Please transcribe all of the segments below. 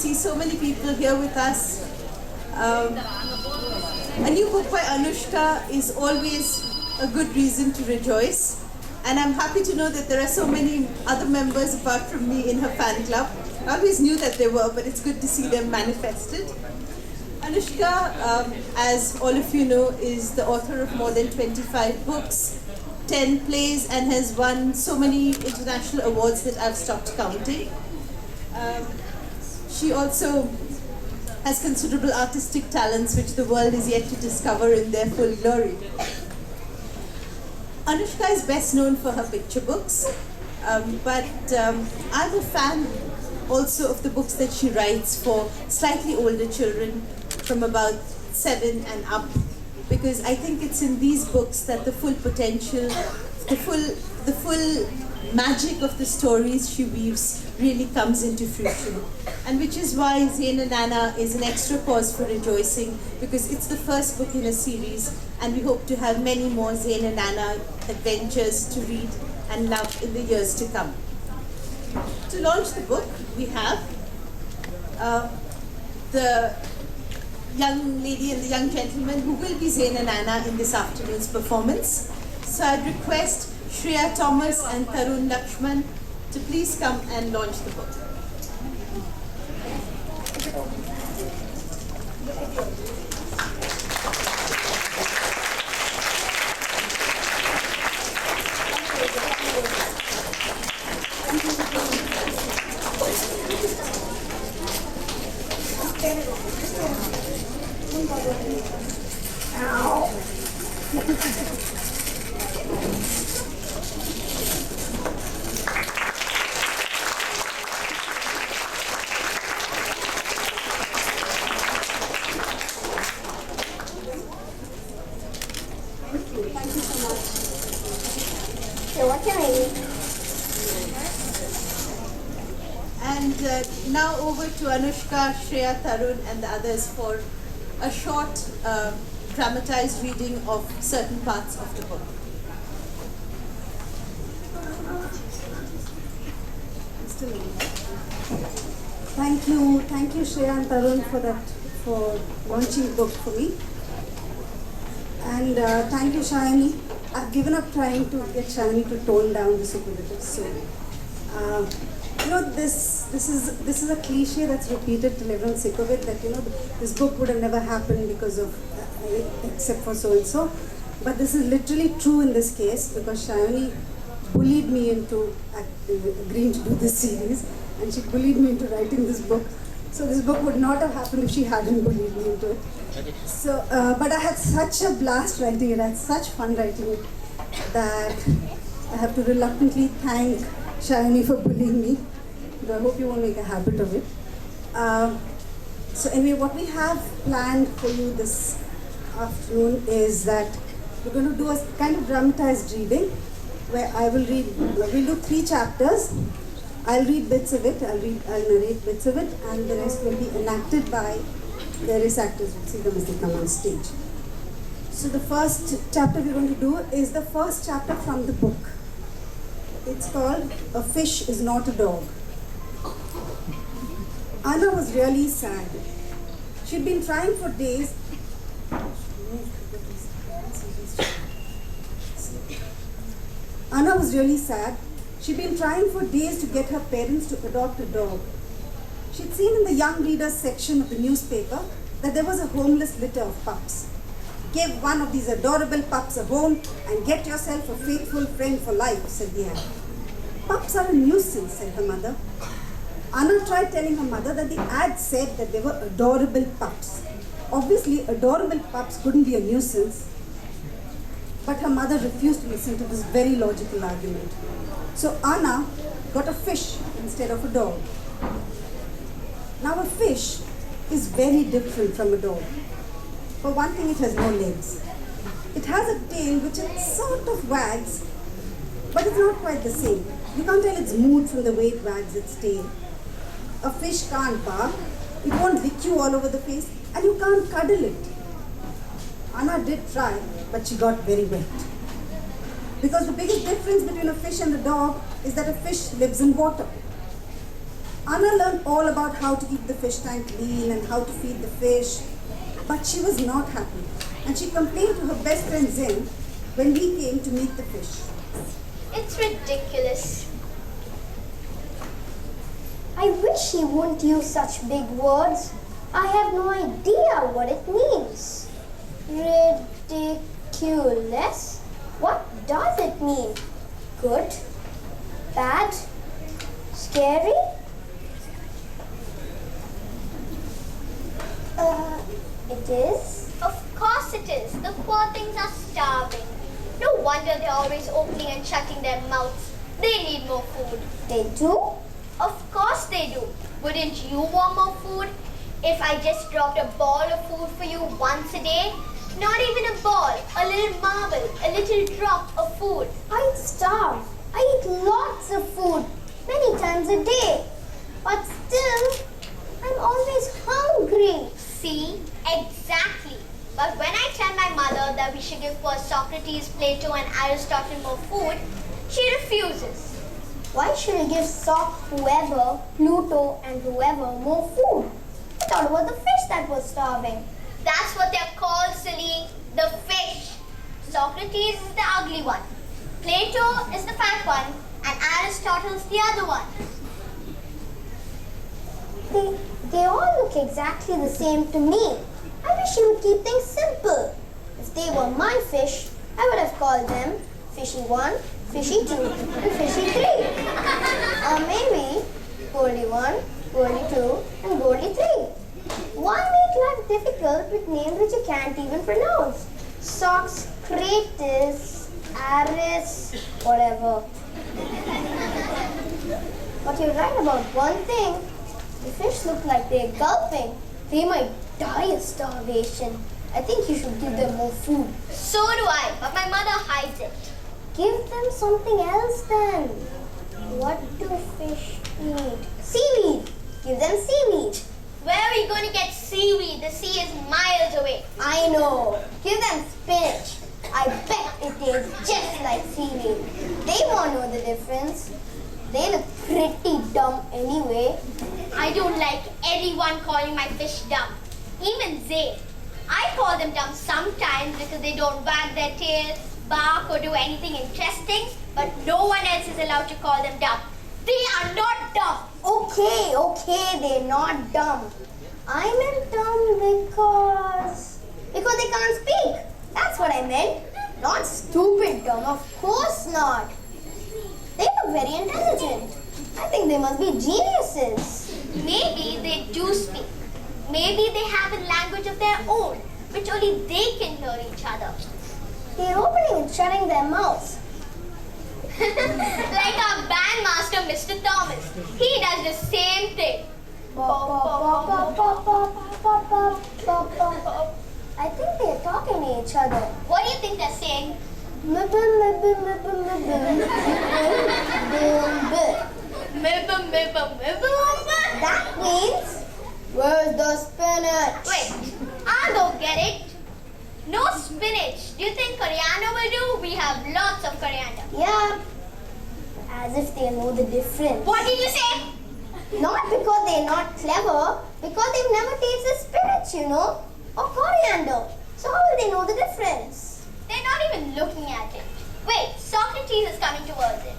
see so many people here with us. A new book by Anushka is always a good reason to rejoice. And I'm happy to know that there are so many other members apart from me in her fan club. I always knew that there were, but it's good to see them manifested. Anushka, as all of you know, is the author of more than 25 books, 10 plays, and has won so many international awards that I've stopped counting. She also has considerable artistic talents which the world is yet to discover in their full glory. Anushka is best known for her picture books, but I'm a fan also of the books that she writes for slightly older children from about 7 and up, because I think it's in these books that the full potential, the full magic of the stories she weaves really comes into fruition. And which is why Zain and Anna is an extra cause for rejoicing, because it's the first book in a series, and we hope to have many more Zain and Anna adventures to read and love in the years to come. To launch the book, we have the young lady and the young gentleman who will be Zain and Anna in this afternoon's performance. So I'd request Shreya Thomas and Tarun Lakshman to please come and launch the book. Thank you so much. So what can I eat? And now over to Anushka, Shreya, Tarun and the others for a short dramatized reading of certain parts of the book. Thank you Shreya and Tarun for launching the book for me. And thank you Shayani. I've given up trying to get Shayani to tone down the superlatives. So this is a cliche that's repeated till everyone's sick of it, that this book would have never happened because of except for so and so. But this is literally true in this case, because Shayani bullied me into agreeing to do this series, and she bullied me into writing this book. So this book would not have happened if she hadn't bullied me into it. So, but I had such a blast writing it, I had such fun writing it, that I have to reluctantly thank Shayani for bullying me. But I hope you won't make a habit of it. So anyway, what we have planned for you this afternoon is that we're going to do a kind of dramatized reading, where I will read, we'll do 3 chapters. I'll read bits of it, I'll narrate bits of it, and the rest will be enacted by various actors. We'll see them as they come on stage. So the first chapter we're going to do is the first chapter from the book. It's called A Fish Is Not a Dog. Anna was really sad. She'd been trying for days. Anna was really sad. She'd been trying for days to get her parents to adopt a dog. She'd seen in the young readers section of the newspaper that there was a homeless litter of pups. Give one of these adorable pups a home and get yourself a faithful friend for life, said the ad. Pups are a nuisance, said her mother. Anna tried telling her mother that the ad said that they were adorable pups. Obviously, adorable pups couldn't be a nuisance. But her mother refused to listen to this very logical argument. So Anna got a fish instead of a dog. Now a fish is very different from a dog. For one thing, it has no legs. It has a tail which it sort of wags, but it's not quite the same. You can't tell its mood from the way it wags its tail. A fish can't bark, it won't lick you all over the face, and you can't cuddle it. Anna did try, but she got very wet. Because the biggest difference between a fish and a dog is that a fish lives in water. Anna learned all about how to keep the fish tank clean and how to feed the fish, but she was not happy, and she complained to her best friend Zin when we came to meet the fish. It's ridiculous. I wish he wouldn't use such big words. I have no idea what it means. Ridiculous? What does it mean? Good? Bad? Scary? It is? Of course it is. The poor things are starving. No wonder they're always opening and shutting their mouths. They need more food. They do? Of course they do. Wouldn't you want more food? If I just dropped a ball of food for you once a day? Not even a ball, a little marble, a little drop of food. I'd starve. I eat lots of food, many times a day. But still, I'm always hungry. See? Exactly. But when I tell my mother that we should give poor Socrates, Plato and Aristotle more food, she refuses. Why should we give whoever, Pluto and whoever more food? I thought it was the fish that was starving. That's what they're called, silly. The fish. Socrates is the ugly one. Plato is the fat one. And Aristotle's the other one. They all look exactly the same to me. I wish you would keep things simple. If they were my fish, I would have called them Fishy 1, Fishy 2, and Fishy 3. Or maybe Goldie 1, Goldie 2, and Goldie 3. Why make life difficult with names which you can't even pronounce? Socrates, Aris, whatever. But you're right about one thing. The fish look like they're gulping. They might die of starvation. I think you should give them more food. So do I, but my mother hides it. Give them something else then. What do fish eat? Seaweed. Give them seaweed. Where are you going to get seaweed? The sea is miles away. I know. Give them spinach. I bet it tastes just like seaweed. They won't know the difference. They look pretty dumb anyway. I don't like anyone calling my fish dumb. Even Zay. I call them dumb sometimes because they don't wag their tail, bark or do anything interesting, but no one else is allowed to call them dumb. They are not dumb. Okay, they're not dumb. I meant dumb because they can't speak. That's what I meant. Not stupid dumb, of course not. They look very intelligent. I think they must be geniuses. Maybe they do speak. Maybe they have a language of their own, which only they can hear each other. They're opening and shutting their mouths. Like our bandmaster, Mr. Thomas. He does the same thing. I think they're talking to each other. What do you think they're saying? That means, where's the spinach? Wait, I'll go get it. No spinach. Do you think coriander will do? We have lots of coriander. Yeah. As if they know the difference. What did you say? Not because they're not clever, because they've never tasted spinach, or coriander. So how will they know the difference? They're not even looking at it. Wait, Socrates is coming towards it.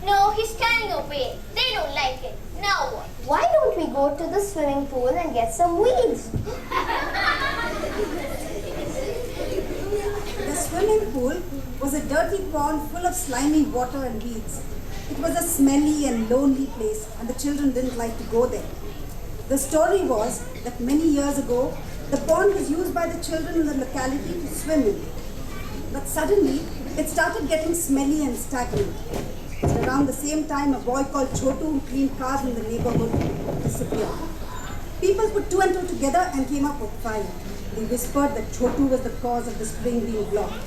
No, he's turning away. They don't like it. Now what? Why don't we go to the swimming pool and get some weeds? The swimming pool was a dirty pond full of slimy water and weeds. It was a smelly and lonely place, and the children didn't like to go there. The story was that many years ago, the pond was used by the children in the locality to swim in. But suddenly, it started getting smelly and stagnant. Around the same time, a boy called Chotu, who cleaned cars in the neighborhood, disappeared. People put two and two together and came up with five. They whispered that Chotu was the cause of the spring being blocked.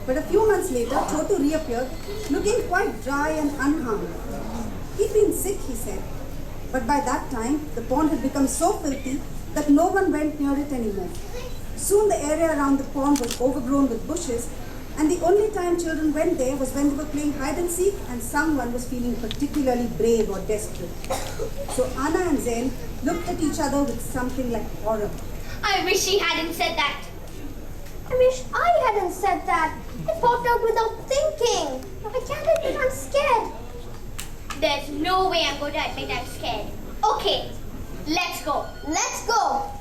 But a few months later, Chotu reappeared, looking quite dry and unharmed. He'd been sick, he said. But by that time, the pond had become so filthy that no one went near it anymore. Soon the area around the pond was overgrown with bushes, And the only time children went there was when they were playing hide and seek and someone was feeling particularly brave or desperate. So Anna and Zen looked at each other with something like horror. I wish she hadn't said that. I wish I hadn't said that. It popped out without thinking. I can't admit I'm scared. There's no way I'm going to admit I'm scared. Okay, let's go. Let's go.